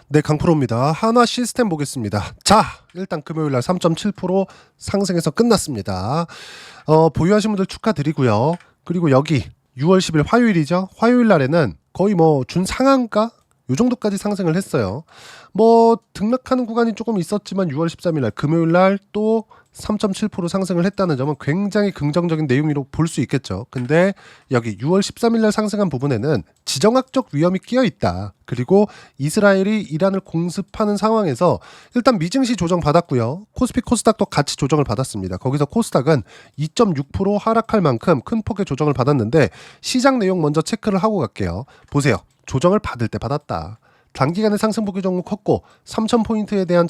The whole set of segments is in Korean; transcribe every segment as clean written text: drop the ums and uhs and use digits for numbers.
네, 강프로입니다. 한화 시스템 보겠습니다. 자, 일단 금요일날 3.7% 상승해서 끝났습니다. 보유하신 분들 축하드리고요. 그리고 여기 6월 10일 화요일이죠. 화요일 날에는 거의 뭐 준상한가? 요 정도까지 상승을 했어요. 뭐 등락하는 구간이 조금 있었지만 6월 13일 날 금요일 날 또 3.7% 상승을 했다는 점은 굉장히 긍정적인 내용으로 볼 수 있겠죠. 근데 여기 6월 13일 날 상승한 부분에는 지정학적 위험이 끼어 있다. 그리고 이스라엘이 이란을 공습하는 상황에서 일단 미증시 조정 받았고요. 코스피 코스닥도 같이 조정을 받았습니다. 거기서 코스닥은 2.6% 하락할 만큼 큰 폭의 조정을 받았는데 시장 내용 먼저 체크를 하고 갈게요. 보세요. 조정을 받을 때 받았다. 단기간에 상승폭이 좀 컸고 3,000포인트에 대한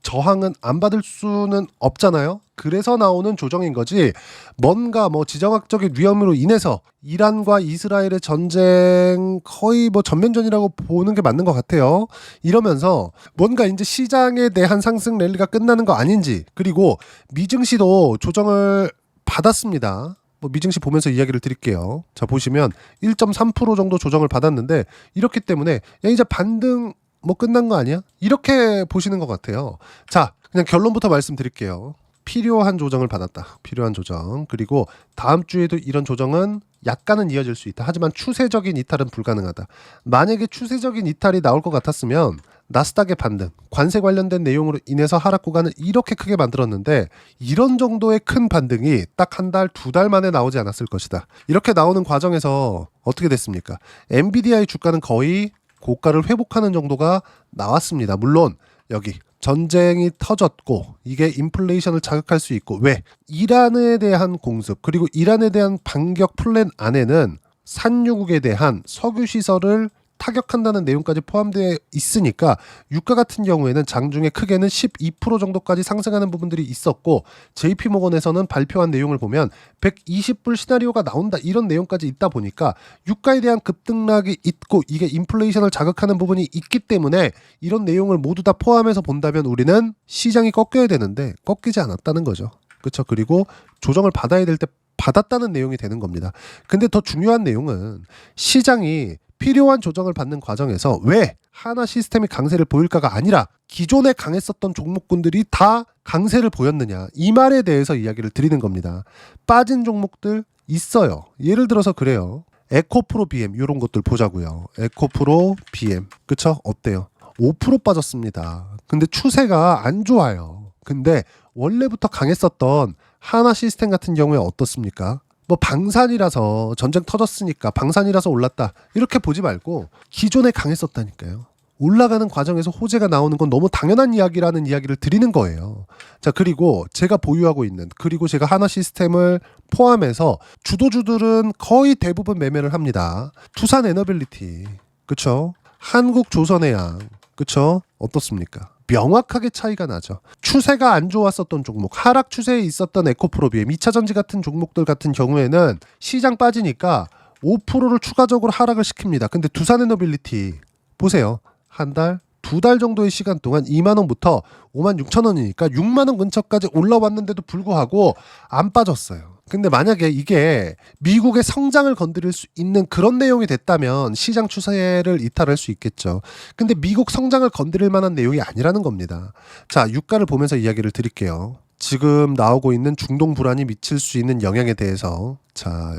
저항은 안 받을 수는 없잖아요. 그래서 나오는 조정인 거지 뭔가 뭐 지정학적인 위험으로 인해서 이란과 이스라엘의 전쟁 거의 뭐 전면전이라고 보는 게 맞는 것 같아요. 이러면서 뭔가 이제 시장에 대한 상승 랠리가 끝나는 거 아닌지, 그리고 미증시도 조정을 받았습니다. 뭐 미증시 보면서 이야기를 드릴게요. 자, 보시면 1.3% 정도 조정을 받았는데 이렇기 때문에 야, 이제 반등 뭐 끝난 거 아니야? 이렇게 보시는 것 같아요. 자, 그냥 결론부터 말씀드릴게요. 필요한 조정을 받았다. 필요한 조정. 그리고 다음 주에도 이런 조정은 약간은 이어질 수 있다. 하지만 추세적인 이탈은 불가능하다. 만약에 추세적인 이탈이 나올 것 같았으면 나스닥의 반등, 관세 관련된 내용으로 인해서 하락 구간을 이렇게 크게 만들었는데 이런 정도의 큰 반등이 딱 한 달, 두 달 만에 나오지 않았을 것이다. 이렇게 나오는 과정에서 어떻게 됐습니까? 엔비디아의 주가는 거의 고가를 회복하는 정도가 나왔습니다. 물론 여기 전쟁이 터졌고 이게 인플레이션을 자극할 수 있고, 왜? 이란에 대한 공습 그리고 이란에 대한 반격 플랜 안에는 산유국에 대한 석유 시설을 타격한다는 내용까지 포함되어 있으니까 유가 같은 경우에는 장중에 크게는 12% 정도까지 상승하는 부분들이 있었고, JP모건에서는 발표한 내용을 보면 120불 시나리오가 나온다 이런 내용까지 있다 보니까 유가에 대한 급등락이 있고 이게 인플레이션을 자극하는 부분이 있기 때문에 이런 내용을 모두 다 포함해서 본다면 우리는 시장이 꺾여야 되는데 꺾이지 않았다는 거죠. 그렇죠. 그리고 조정을 받아야 될 때 받았다는 내용이 되는 겁니다. 근데 더 중요한 내용은 시장이 필요한 조정을 받는 과정에서 왜 하나 시스템이 강세를 보일까가 아니라 기존에 강했었던 종목군들이 다 강세를 보였느냐, 이 말에 대해서 이야기를 드리는 겁니다. 빠진 종목들 있어요. 예를 들어서 그래요. 에코프로 BM 이런 것들 보자고요. 에코프로 BM 그쵸? 어때요? 5% 빠졌습니다. 근데 추세가 안 좋아요. 근데 원래부터 강했었던 하나 시스템 같은 경우에 어떻습니까? 뭐 방산이라서 전쟁 터졌으니까 방산이라서 올랐다 이렇게 보지 말고 기존에 강했었다니까요. 올라가는 과정에서 호재가 나오는 건 너무 당연한 이야기라는 이야기를 드리는 거예요. 자, 그리고 제가 보유하고 있는, 그리고 제가 하나 시스템을 포함해서 주도주들은 거의 대부분 매매를 합니다. 투산 에너빌리티 그쵸? 한국조선해양 그쵸? 어떻습니까? 명확하게 차이가 나죠. 추세가 안 좋았었던 종목, 하락 추세에 있었던 에코프로비엠, 2차전지 같은 종목들 같은 경우에는 시장 빠지니까 5%를 추가적으로 하락을 시킵니다. 근데 두산에너빌리티 보세요. 한 달, 두 달 정도의 시간 동안 2만 원부터 5만 6천 원이니까 6만 원 근처까지 올라왔는데도 불구하고 안 빠졌어요. 근데 만약에 이게 미국의 성장을 건드릴 수 있는 그런 내용이 됐다면 시장 추세를 이탈할 수 있겠죠. 근데 미국 성장을 건드릴 만한 내용이 아니라는 겁니다. 자, 유가를 보면서 이야기를 드릴게요. 지금 나오고 있는 중동 불안이 미칠 수 있는 영향에 대해서. 자,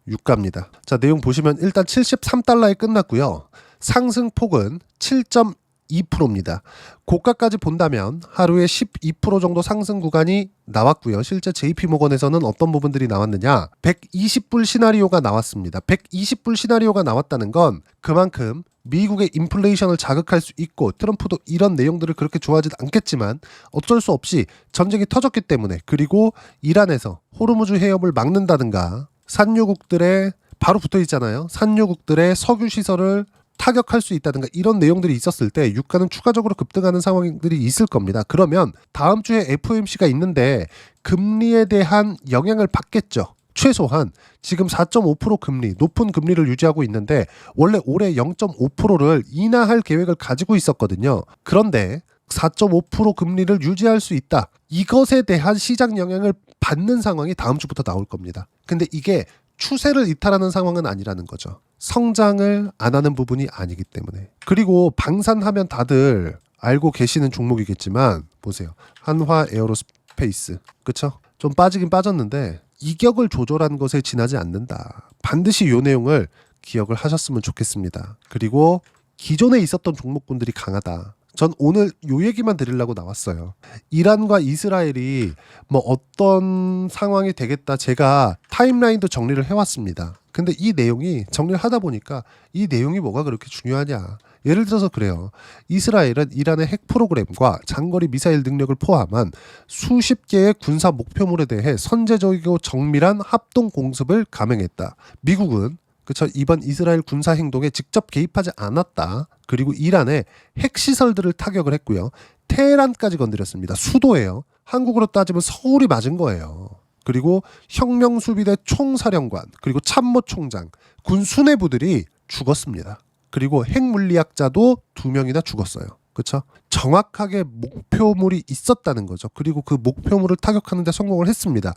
유가입니다. 자, 내용 보시면 일단 73달러에 끝났고요. 상승폭은 7.2%입니다. 고가까지 본다면 하루에 12% 정도 상승 구간이 나왔고요. 실제 JP모건에서는 어떤 부분들이 나왔느냐? 120불 시나리오가 나왔습니다. 120불 시나리오가 나왔다는 건 그만큼 미국의 인플레이션을 자극할 수 있고, 트럼프도 이런 내용들을 그렇게 좋아하지 않겠지만 어쩔 수 없이 전쟁이 터졌기 때문에, 그리고 이란에서 호르무즈 해협을 막는다든가 산유국들의 바로 붙어 있잖아요. 산유국들의 석유 시설을 타격할 수 있다든가 이런 내용들이 있었을 때 유가는 추가적으로 급등하는 상황들이 있을 겁니다. 그러면 다음 주에 FOMC가 있는데 금리에 대한 영향을 받겠죠. 최소한 지금 4.5% 금리, 높은 금리를 유지하고 있는데 원래 올해 0.5%를 인하할 계획을 가지고 있었거든요. 그런데 4.5% 금리를 유지할 수 있다. 이것에 대한 시장 영향을 받는 상황이 다음 주부터 나올 겁니다. 근데 이게 추세를 이탈하는 상황은 아니라는 거죠. 성장을 안 하는 부분이 아니기 때문에. 그리고 방산하면 다들 알고 계시는 종목이겠지만 보세요. 한화 에어로스페이스. 그쵸? 좀 빠지긴 빠졌는데 이격을 조절한 것에 지나지 않는다. 반드시 이 내용을 기억을 하셨으면 좋겠습니다. 그리고 기존에 있었던 종목군들이 강하다. 전 오늘 요 얘기만 드리려고 나왔어요. 이란과 이스라엘이 뭐 어떤 상황이 되겠다. 제가 타임라인도 정리를 해왔습니다. 근데 이 내용이 정리를 하다 보니까 이 내용이 뭐가 그렇게 중요하냐. 예를 들어서 그래요. 이스라엘은 이란의 핵 프로그램과 장거리 미사일 능력을 포함한 수십 개의 군사 목표물에 대해 선제적이고 정밀한 합동 공습을 감행했다. 미국은 그쵸 이번 이스라엘 군사 행동에 직접 개입하지 않았다. 그리고 이란의 핵시설들을 타격을 했고요. 테헤란까지 건드렸습니다. 수도예요. 한국으로 따지면 서울이 맞은 거예요. 그리고 혁명수비대 총사령관 그리고 참모총장 군 수뇌부들이 죽었습니다. 그리고 핵물리학자도 2명이나 죽었어요. 그렇죠? 정확하게 목표물이 있었다는 거죠. 그리고 그 목표물을 타격하는 데 성공을 했습니다.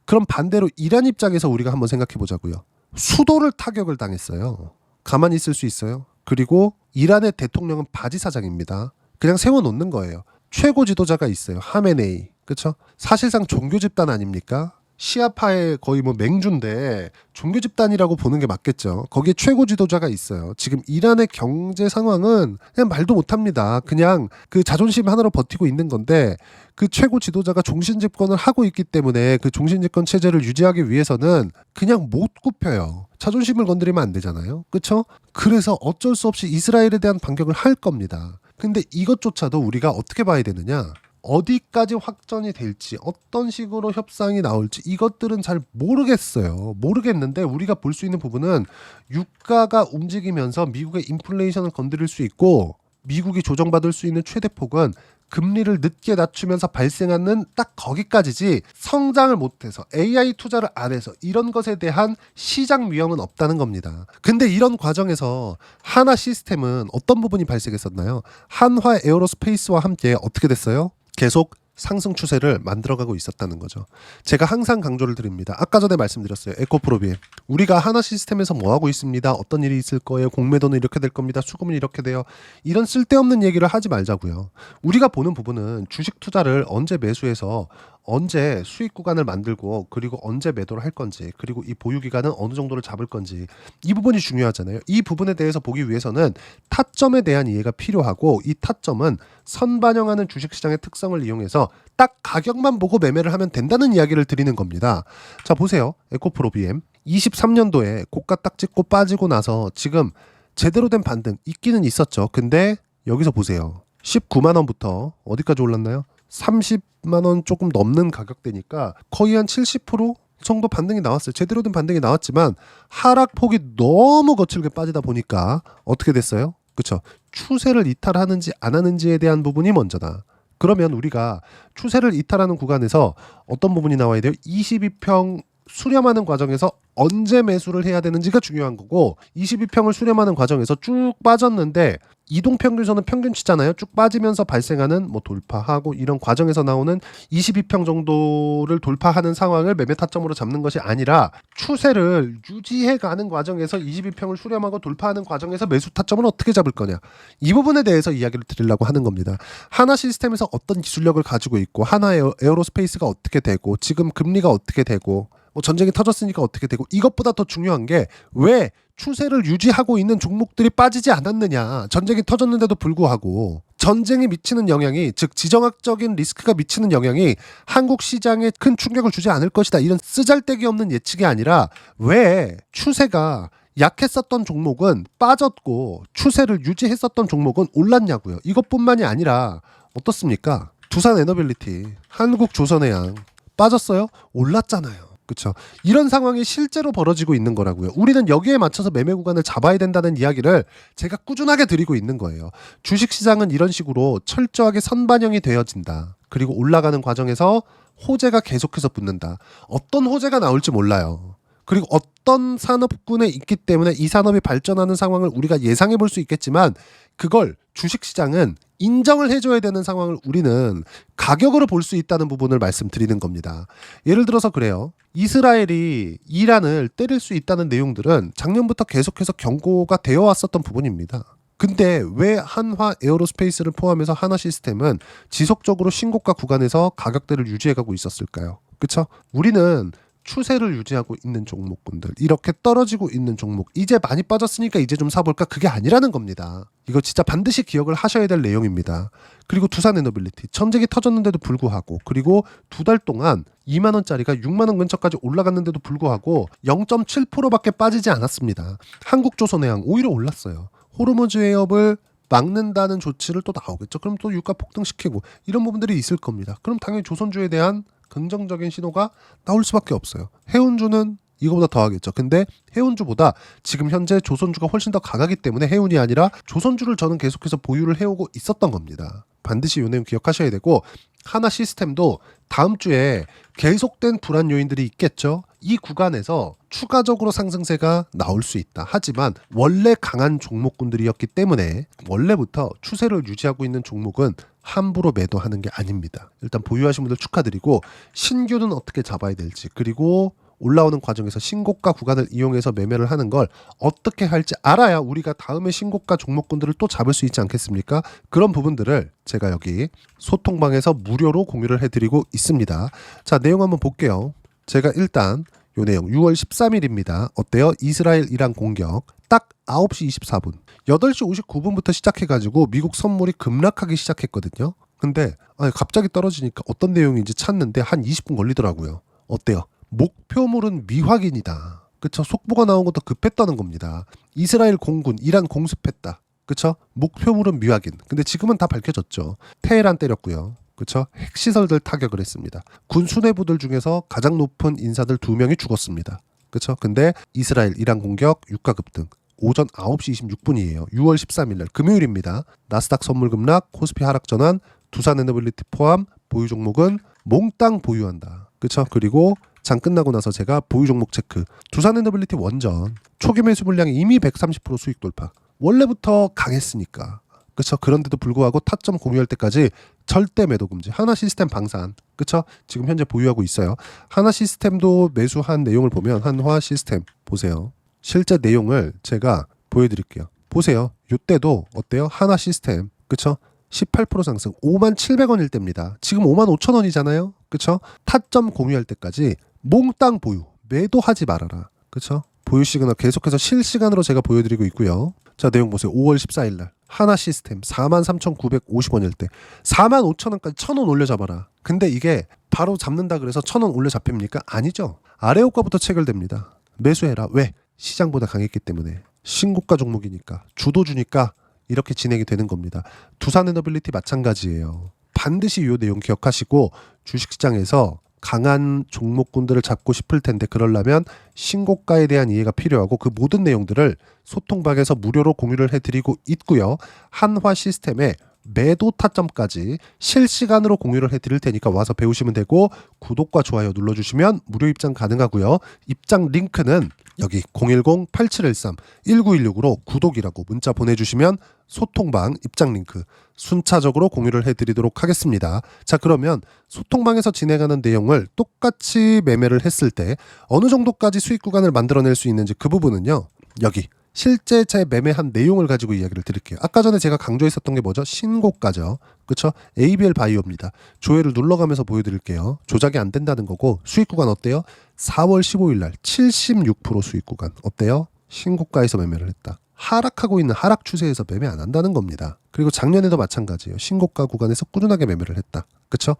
그럼 반대로 이란 입장에서 우리가 한번 생각해 보자고요. 수도를 타격을 당했어요. 가만히 있을 수 있어요? 그리고 이란의 대통령은 바지 사장입니다. 그냥 세워놓는 거예요. 최고 지도자가 있어요. 하메네이. 그렇죠? 사실상 종교 집단 아닙니까? 시아파의 거의 뭐 맹주인데 종교 집단이라고 보는 게 맞겠죠. 거기에 최고 지도자가 있어요. 지금 이란의 경제 상황은 그냥 말도 못합니다. 그냥 그 자존심 하나로 버티고 있는 건데 그 최고 지도자가 종신 집권을 하고 있기 때문에 그 종신 집권 체제를 유지하기 위해서는 그냥 못 굽혀요. 자존심을 건드리면 안 되잖아요. 그렇죠? 그래서 어쩔 수 없이 이스라엘에 대한 반격을 할 겁니다. 근데 이것조차도 우리가 어떻게 봐야 되느냐? 어디까지 확전이 될지 어떤 식으로 협상이 나올지 이것들은 잘 모르겠어요. 모르겠는데 우리가 볼 수 있는 부분은 유가가 움직이면서 미국의 인플레이션을 건드릴 수 있고 미국이 조정받을 수 있는 최대폭은 금리를 늦게 낮추면서 발생하는 딱 거기까지지 성장을 못해서 AI 투자를 안 해서 이런 것에 대한 시장 위험은 없다는 겁니다. 근데 이런 과정에서 하나 시스템은 어떤 부분이 발생했었나요? 한화 에어로스페이스와 함께 어떻게 됐어요? 계속 상승 추세를 만들어가고 있었다는 거죠. 제가 항상 강조를 드립니다. 아까 전에 말씀드렸어요. 에코프로비엠. 우리가 하나 시스템에서 뭐 하고 있습니다. 어떤 일이 있을 거예요. 공매도는 이렇게 될 겁니다. 수급은 이렇게 돼요. 이런 쓸데없는 얘기를 하지 말자고요. 우리가 보는 부분은 주식 투자를 언제 매수해서 언제 수익 구간을 만들고 그리고 언제 매도를 할 건지 그리고 이 보유 기간은 어느 정도를 잡을 건지 이 부분이 중요하잖아요. 이 부분에 대해서 보기 위해서는 타점에 대한 이해가 필요하고 이 타점은 선반영하는 주식시장의 특성을 이용해서 딱 가격만 보고 매매를 하면 된다는 이야기를 드리는 겁니다. 자 보세요. 에코프로비엠 23년도에 고가 딱 찍고 빠지고 나서 지금 제대로 된 반등 있기는 있었죠. 근데 여기서 보세요. 19만 원부터 어디까지 올랐나요? 30만 원 조금 넘는 가격대니까 거의 한 70% 정도 반등이 나왔어요. 제대로 된 반등이 나왔지만 하락폭이 너무 거칠게 빠지다 보니까 어떻게 됐어요? 그렇죠? 추세를 이탈하는지 안 하는지에 대한 부분이 먼저다. 그러면 우리가 추세를 이탈하는 구간에서 어떤 부분이 나와야 돼요? 22평 수렴하는 과정에서 언제 매수를 해야 되는지가 중요한 거고 22평을 수렴하는 과정에서 쭉 빠졌는데 이동평균선은 평균치잖아요. 쭉 빠지면서 발생하는 뭐 돌파하고 이런 과정에서 나오는 22평 정도를 돌파하는 상황을 매매 타점으로 잡는 것이 아니라 추세를 유지해가는 과정에서 22평을 수렴하고 돌파하는 과정에서 매수 타점을 어떻게 잡을 거냐. 이 부분에 대해서 이야기를 드리려고 하는 겁니다. 하나 시스템에서 어떤 기술력을 가지고 있고 하나 에어로스페이스가 어떻게 되고 지금 금리가 어떻게 되고 뭐 전쟁이 터졌으니까 어떻게 되고 이것보다 더 중요한 게 왜 추세를 유지하고 있는 종목들이 빠지지 않았느냐. 전쟁이 터졌는데도 불구하고 전쟁이 미치는 영향이 즉 지정학적인 리스크가 미치는 영향이 한국 시장에 큰 충격을 주지 않을 것이다. 이런 쓰잘데기 없는 예측이 아니라 왜 추세가 약했었던 종목은 빠졌고 추세를 유지했었던 종목은 올랐냐고요. 이것뿐만이 아니라 어떻습니까? 두산에너빌리티, 한국조선해양 빠졌어요? 올랐잖아요. 그렇죠. 이런 상황이 실제로 벌어지고 있는 거라고요. 우리는 여기에 맞춰서 매매 구간을 잡아야 된다는 이야기를 제가 꾸준하게 드리고 있는 거예요. 주식시장은 이런 식으로 철저하게 선반영이 되어진다. 그리고 올라가는 과정에서 호재가 계속해서 붙는다. 어떤 호재가 나올지 몰라요. 그리고 어떤 산업군에 있기 때문에 이 산업이 발전하는 상황을 우리가 예상해 볼 수 있겠지만 그걸 주식시장은 인정을 해줘야 되는 상황을 우리는 가격으로 볼 수 있다는 부분을 말씀드리는 겁니다. 예를 들어서 그래요. 이스라엘이 이란을 때릴 수 있다는 내용들은 작년부터 계속해서 경고가 되어 왔었던 부분입니다. 근데 왜 한화 에어로스페이스를 포함해서 한화 시스템은 지속적으로 신고가 구간에서 가격대를 유지해가고 있었을까요? 그쵸? 우리는 추세를 유지하고 있는 종목군들, 이렇게 떨어지고 있는 종목, 이제 많이 빠졌으니까 이제 좀 사볼까? 그게 아니라는 겁니다. 이거 진짜 반드시 기억을 하셔야 될 내용입니다. 그리고 두산에너빌리티 천재기 터졌는데도 불구하고, 그리고 두 달 동안 2만 원짜리가 6만 원 근처까지 올라갔는데도 불구하고 0.7%밖에 빠지지 않았습니다. 한국조선해양 오히려 올랐어요. 호르무즈 해협을 막는다는 조치를 또 나오겠죠. 그럼 또 유가 폭등시키고 이런 부분들이 있을 겁니다. 그럼 당연히 조선주에 대한 긍정적인 신호가 나올 수밖에 없어요. 해운주는 이거보다 더 하겠죠. 근데 해운주보다 지금 현재 조선주가 훨씬 더 강하기 때문에 해운이 아니라 조선주를 저는 계속해서 보유를 해오고 있었던 겁니다. 반드시 이 내용 기억하셔야 되고, 하나 시스템도 다음 주에 계속된 불안 요인들이 있겠죠. 이 구간에서 추가적으로 상승세가 나올 수 있다. 하지만 원래 강한 종목군들이었기 때문에 원래부터 추세를 유지하고 있는 종목은 함부로 매도하는 게 아닙니다. 일단 보유하신 분들 축하드리고, 신규는 어떻게 잡아야 될지, 그리고 올라오는 과정에서 신고가 구간을 이용해서 매매를 하는 걸 어떻게 할지 알아야 우리가 다음에 신고가 종목군들을 또 잡을 수 있지 않겠습니까? 그런 부분들을 제가 여기 소통방에서 무료로 공유를 해드리고 있습니다. 자, 내용 한번 볼게요. 제가 일단 요 내용 6월 13일입니다. 어때요? 이스라엘 이란 공격 딱 9시 24분 8시 59분부터 시작해가지고 미국 선물이 급락하기 시작했거든요. 근데 갑자기 떨어지니까 어떤 내용인지 찾는데 한 20분 걸리더라고요. 어때요? 목표물은 미확인이다. 그쵸? 속보가 나온 것도 급했다는 겁니다. 이스라엘 공군 이란 공습했다. 그쵸? 목표물은 미확인. 근데 지금은 다 밝혀졌죠. 테헤란 때렸고요. 그쵸? 핵시설들 타격을 했습니다. 군 수뇌부들 중에서 가장 높은 인사들 2명이 죽었습니다. 그쵸? 근데 이스라엘 이란 공격 유가 급등. 오전 9시 26분이에요. 6월 13일 날 금요일입니다. 나스닥 선물 급락, 코스피 하락 전환, 두산에너빌리티 포함 보유 종목은 몽땅 보유한다. 그쵸? 그리고 장 끝나고 나서 제가 보유 종목 체크. 두산에너빌리티 원전 초기 매수 물량이 이미 130% 수익 돌파. 원래부터 강했으니까. 그쵸? 그런데도 불구하고 타점 공유할 때까지 절대 매도 금지. 하나 시스템 방산. 그쵸? 지금 현재 보유하고 있어요. 하나 시스템도 매수한 내용을 보면 한화 시스템 보세요. 실제 내용을 제가 보여드릴게요. 보세요. 이때도 어때요? 하나 시스템. 그쵸? 18% 상승 57,000원일 때입니다. 지금 55,000원이잖아요. 그쵸? 타점 공유할 때까지 몽땅 보유. 매도하지 말아라. 그쵸? 보유 시그널 계속해서 실시간으로 제가 보여드리고 있고요. 자, 내용 보세요. 5월 14일 날 하나 시스템 43,950원일 때 45,000원까지 1,000원 올려 잡아라. 근데 이게 바로 잡는다 그래서 1,000원 올려 잡힙니까? 아니죠. 아래 호가부터 체결됩니다. 매수해라. 왜? 시장보다 강했기 때문에. 신고가 종목이니까, 주도주니까 이렇게 진행이 되는 겁니다. 두산에너빌리티 마찬가지예요. 반드시 이 내용 기억하시고, 주식시장에서 강한 종목군들을 잡고 싶을 텐데 그러려면 신고가에 대한 이해가 필요하고, 그 모든 내용들을 소통방에서 무료로 공유를 해드리고 있고요. 한화 시스템의 매도 타점까지 실시간으로 공유를 해드릴 테니까 와서 배우시면 되고, 구독과 좋아요 눌러주시면 무료 입장 가능하고요. 입장 링크는 여기 010-8713-1916으로 구독이라고 문자 보내주시면 소통방 입장 링크 순차적으로 공유를 해드리도록 하겠습니다. 자, 그러면 소통방에서 진행하는 내용을 똑같이 매매를 했을 때 어느 정도까지 수익 구간을 만들어낼 수 있는지, 그 부분은요, 여기 실제 제 매매한 내용을 가지고 이야기를 드릴게요. 아까 전에 제가 강조했었던 게 뭐죠? 신고가죠. 그쵸? ABL 바이오입니다. 조회를 눌러가면서 보여드릴게요. 조작이 안 된다는 거고, 수익 구간 어때요? 4월 15일 날 76% 수익 구간 어때요? 신고가에서 매매를 했다. 하락하고 있는 하락 추세에서 매매 안 한다는 겁니다. 그리고 작년에도 마찬가지예요. 신고가 구간에서 꾸준하게 매매를 했다. 그쵸?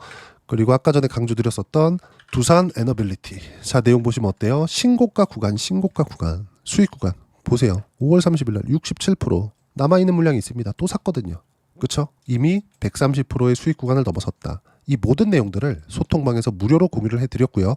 그리고 아까 전에 강조드렸었던 두산 에너빌리티. 자, 내용 보시면 어때요? 신고가 구간, 수익 구간 보세요. 5월 30일 날 67% 남아있는 물량이 있습니다. 또 샀거든요. 그쵸? 이미 130%의 수익 구간을 넘어섰다. 이 모든 내용들을 소통방에서 무료로 공유를 해드렸고요.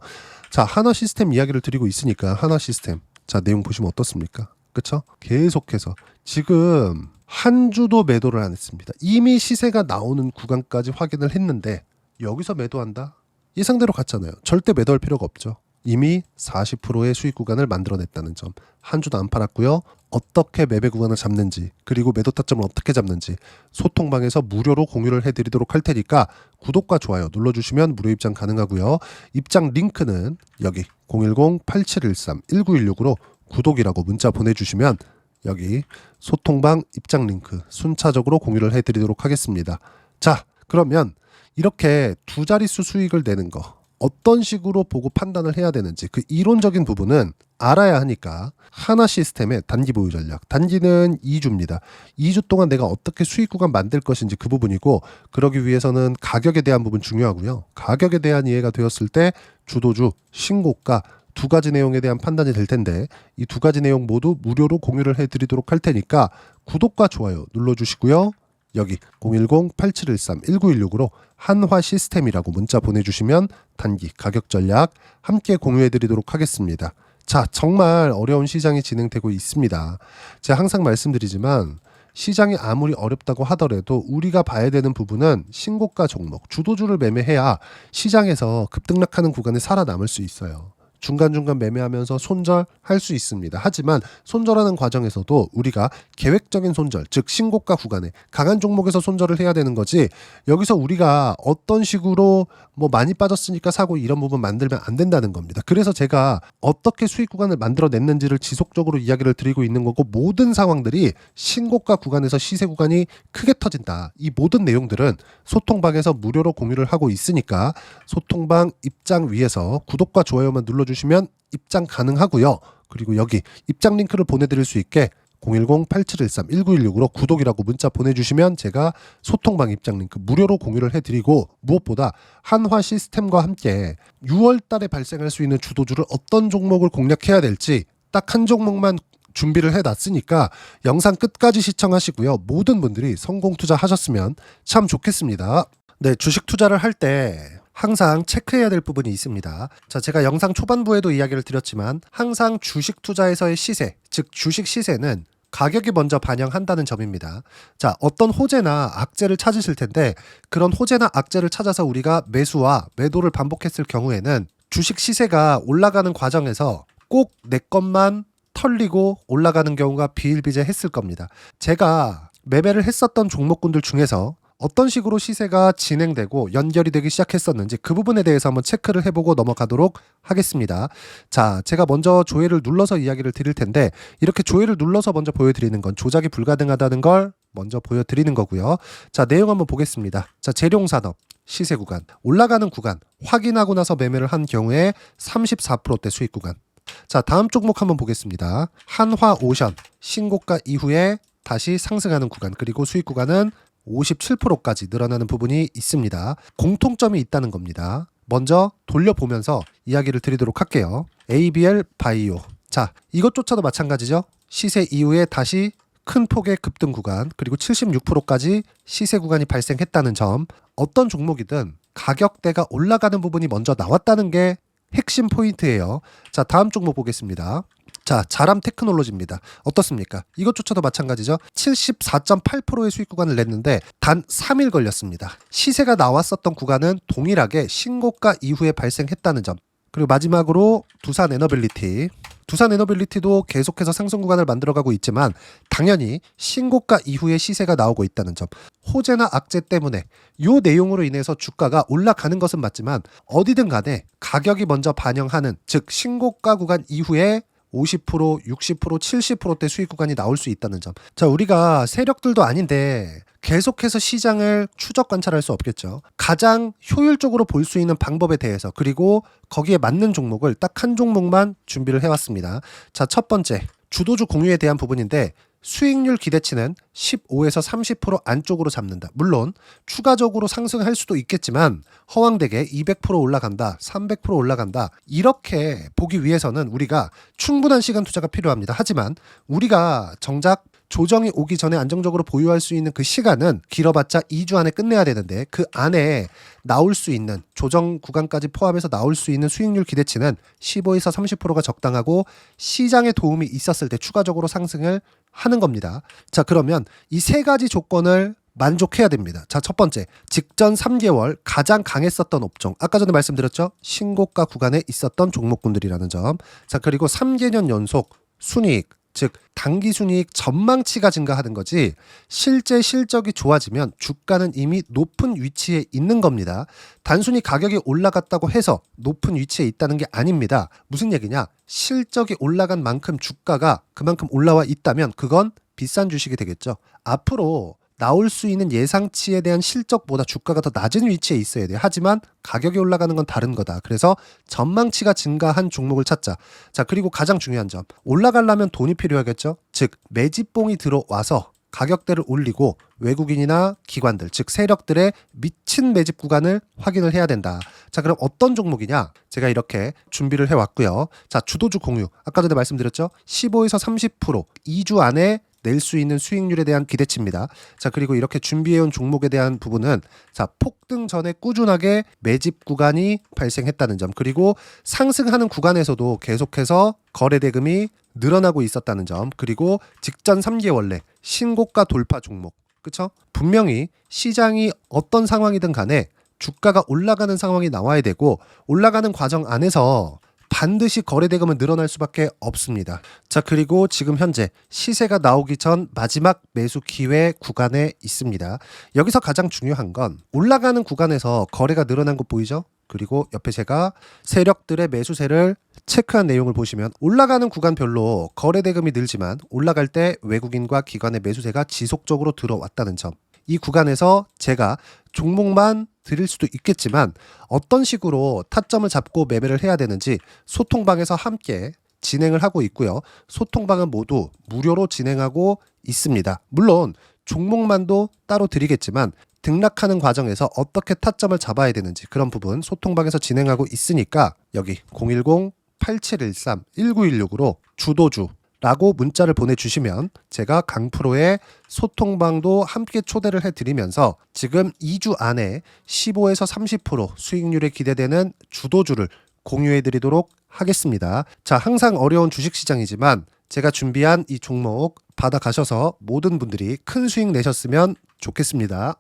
자, 하나 시스템 이야기를 드리고 있으니까 하나 시스템. 자, 내용 보시면 어떻습니까? 그쵸? 계속해서 지금 한 주도 매도를 안 했습니다. 이미 시세가 나오는 구간까지 확인을 했는데 여기서 매도한다? 예상대로 갔잖아요. 절대 매도할 필요가 없죠. 이미 40%의 수익 구간을 만들어냈다는 점. 한 주도 안 팔았고요. 어떻게 매매 구간을 잡는지, 그리고 매도 타점을 어떻게 잡는지 소통방에서 무료로 공유를 해드리도록 할 테니까 구독과 좋아요 눌러주시면 무료 입장 가능하고요. 입장 링크는 여기 010-8713-1916으로 구독이라고 문자 보내주시면 여기 소통방 입장 링크 순차적으로 공유를 해드리도록 하겠습니다. 자, 그러면 이렇게 두 자릿수 수익을 내는 거 어떤 식으로 보고 판단을 해야 되는지 그 이론적인 부분은 알아야 하니까 하나 시스템의 단기 보유 전략, 단기는 2주입니다. 2주 동안 내가 어떻게 수익 구간 만들 것인지 그 부분이고, 그러기 위해서는 가격에 대한 부분 중요하고요. 가격에 대한 이해가 되었을 때 주도주, 신고가 두 가지 내용에 대한 판단이 될 텐데 이 두 가지 내용 모두 무료로 공유를 해드리도록 할 테니까 구독과 좋아요 눌러주시고요. 여기 010-8713-1916으로 한화 시스템이라고 문자 보내주시면 단기 가격 전략 함께 공유해드리도록 하겠습니다. 자, 정말 어려운 시장이 진행되고 있습니다. 제가 항상 말씀드리지만 시장이 아무리 어렵다고 하더라도 우리가 봐야 되는 부분은 신고가 종목, 주도주를 매매해야 시장에서 급등락하는 구간에 살아남을 수 있어요. 중간중간 매매하면서 손절할 수 있습니다. 하지만 손절하는 과정에서도 우리가 계획적인 손절, 즉 신고가 구간에 강한 종목에서 손절을 해야 되는 거지, 여기서 우리가 어떤 식으로 뭐 많이 빠졌으니까 사고 이런 부분 만들면 안 된다는 겁니다. 그래서 제가 어떻게 수익 구간을 만들어냈는지를 지속적으로 이야기를 드리고 있는 거고, 모든 상황들이 신고가 구간에서 시세 구간이 크게 터진다, 이 모든 내용들은 소통방에서 무료로 공유를 하고 있으니까 소통방 입장 위에서 구독과 좋아요만 눌러주시면 입장 가능하고요. 그리고 여기 입장 링크를 보내드릴 수 있게 010-8713-1916으로 구독이라고 문자 보내주시면 제가 소통방 입장 링크 무료로 공유를 해드리고, 무엇보다 한화 시스템과 함께 6월 달에 발생할 수 있는 주도주를 어떤 종목을 공략해야 될지 딱 한 종목만 준비를 해놨으니까 영상 끝까지 시청하시고요. 모든 분들이 성공 투자하셨으면 참 좋겠습니다. 네, 주식 투자를 할 때 항상 체크해야 될 부분이 있습니다. 자, 제가 영상 초반부에도 이야기를 드렸지만 항상 주식 투자에서의 시세, 즉 주식 시세는 가격이 먼저 반영한다는 점입니다. 자, 어떤 호재나 악재를 찾으실 텐데 그런 호재나 악재를 찾아서 우리가 매수와 매도를 반복했을 경우에는 주식 시세가 올라가는 과정에서 꼭 내 것만 털리고 올라가는 경우가 비일비재했을 겁니다. 제가 매매를 했었던 종목군들 중에서 어떤 식으로 시세가 진행되고 연결이 되기 시작했었는지 그 부분에 대해서 한번 체크를 해보고 넘어가도록 하겠습니다. 자, 제가 먼저 조회를 눌러서 이야기를 드릴 텐데 이렇게 조회를 눌러서 먼저 보여드리는 건 조작이 불가능하다는 걸 먼저 보여드리는 거고요. 자, 내용 한번 보겠습니다. 자, 재룡산업 시세 구간, 올라가는 구간 확인하고 나서 매매를 한 경우에 34%대 수익 구간. 자, 다음 종목 한번 보겠습니다. 한화오션 신고가 이후에 다시 상승하는 구간, 그리고 수익 구간은 57%까지 늘어나는 부분이 있습니다. 공통점이 있다는 겁니다. 먼저 돌려보면서 이야기를 드리도록 할게요. ABL 바이오. 자, 이것조차도 마찬가지죠. 시세 이후에 다시 큰 폭의 급등 구간, 그리고 76%까지 시세 구간이 발생했다는 점. 어떤 종목이든 가격대가 올라가는 부분이 먼저 나왔다는 게 핵심 포인트예요. 자, 다음 종목 보겠습니다. 자, 자람 테크놀로지입니다. 어떻습니까? 이것조차도 마찬가지죠. 74.8%의 수익 구간을 냈는데 단 3일 걸렸습니다. 시세가 나왔었던 구간은 동일하게 신고가 이후에 발생했다는 점. 그리고 마지막으로 두산 에너빌리티. 두산 에너빌리티도 계속해서 상승 구간을 만들어가고 있지만 당연히 신고가 이후에 시세가 나오고 있다는 점. 호재나 악재 때문에 이 내용으로 인해서 주가가 올라가는 것은 맞지만 어디든 간에 가격이 먼저 반영하는, 즉 신고가 구간 이후에 50%, 60%, 70%대 수익 구간이 나올 수 있다는 점. 자, 우리가 세력들도 아닌데 계속해서 시장을 추적 관찰할 수 없겠죠. 가장 효율적으로 볼 수 있는 방법에 대해서, 그리고 거기에 맞는 종목을 딱 한 종목만 준비를 해왔습니다. 자, 첫 번째 주도주 공유에 대한 부분인데 수익률 기대치는 15에서 30% 안쪽으로 잡는다. 물론 추가적으로 상승할 수도 있겠지만 허황되게 200% 올라간다, 300% 올라간다, 이렇게 보기 위해서는 우리가 충분한 시간 투자가 필요합니다. 하지만 우리가 정작 조정이 오기 전에 안정적으로 보유할 수 있는 그 시간은 길어봤자 2주 안에 끝내야 되는데 그 안에 나올 수 있는 조정 구간까지 포함해서 나올 수 있는 수익률 기대치는 15에서 30%가 적당하고 시장에 도움이 있었을 때 추가적으로 상승을 하는 겁니다. 자, 그러면 이 세 가지 조건을 만족해야 됩니다. 자, 첫 번째, 직전 3개월 가장 강했었던 업종. 아까 전에 말씀드렸죠? 신고가 구간에 있었던 종목군들이라는 점. 자, 그리고 3개년 연속 순이익, 즉 단기 순이익 전망치가 증가하는 거지 실제 실적이 좋아지면 주가는 이미 높은 위치에 있는 겁니다. 단순히 가격이 올라갔다고 해서 높은 위치에 있다는 게 아닙니다. 무슨 얘기냐? 실적이 올라간 만큼 주가가 그만큼 올라와 있다면 그건 비싼 주식이 되겠죠. 앞으로 나올 수 있는 예상치에 대한 실적보다 주가가 더 낮은 위치에 있어야 돼요. 하지만 가격이 올라가는 건 다른 거다. 그래서 전망치가 증가한 종목을 찾자. 자, 그리고 가장 중요한 점. 올라가려면 돈이 필요하겠죠. 즉 매집봉이 들어와서 가격대를 올리고 외국인이나 기관들, 즉 세력들의 미친 매집 구간을 확인을 해야 된다. 자, 그럼 어떤 종목이냐? 제가 이렇게 준비를 해왔고요. 자, 주도주 공유. 아까 전에 말씀드렸죠. 15에서 30% 2주 안에 낼 수 있는 수익률에 대한 기대치입니다. 자, 그리고 이렇게 준비해온 종목에 대한 부분은 자, 폭등 전에 꾸준하게 매집 구간이 발생했다는 점, 그리고 상승하는 구간에서도 계속해서 거래 대금이 늘어나고 있었다는 점, 그리고 직전 3개월 내 신고가 돌파 종목. 그쵸? 분명히 시장이 어떤 상황이든 간에 주가가 올라가는 상황이 나와야 되고 올라가는 과정 안에서 반드시 거래 대금은 늘어날 수밖에 없습니다. 자, 그리고 지금 현재 시세가 나오기 전 마지막 매수 기회 구간에 있습니다. 여기서 가장 중요한 건 올라가는 구간에서 거래가 늘어난 거 보이죠? 그리고 옆에 제가 세력들의 매수세를 체크한 내용을 보시면 올라가는 구간별로 거래 대금이 늘지만 올라갈 때 외국인과 기관의 매수세가 지속적으로 들어왔다는 점. 이 구간에서 제가 종목만 드릴 수도 있겠지만 어떤 식으로 타점을 잡고 매매를 해야 되는지 소통방에서 함께 진행을 하고 있고요. 소통방은 모두 무료로 진행하고 있습니다. 물론 종목만도 따로 드리겠지만 등락하는 과정에서 어떻게 타점을 잡아야 되는지 그런 부분 소통방에서 진행하고 있으니까 여기 010-8713-1916으로 주도주 라고 문자를 보내주시면 제가 강프로의 소통방도 함께 초대를 해드리면서 지금 2주 안에 15에서 30% 수익률에 기대되는 주도주를 공유해드리도록 하겠습니다. 자, 항상 어려운 주식시장이지만 제가 준비한 이 종목 받아가셔서 모든 분들이 큰 수익 내셨으면 좋겠습니다.